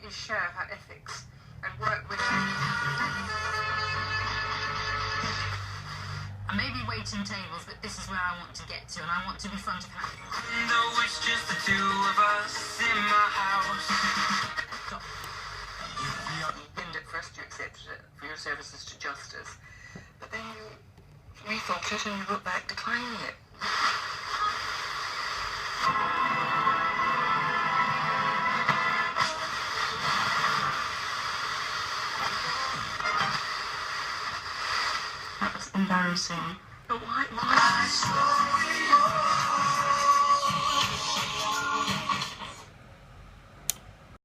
his share of her ethics and work with her. I may be waiting tables, but this is where I want to get to, and I want to be front of house. No, it's just the two of us in my house. You pinned it for us to accept it for your services to justice, but then you rethought it and you wrote back declining it. That was embarrassing. But why?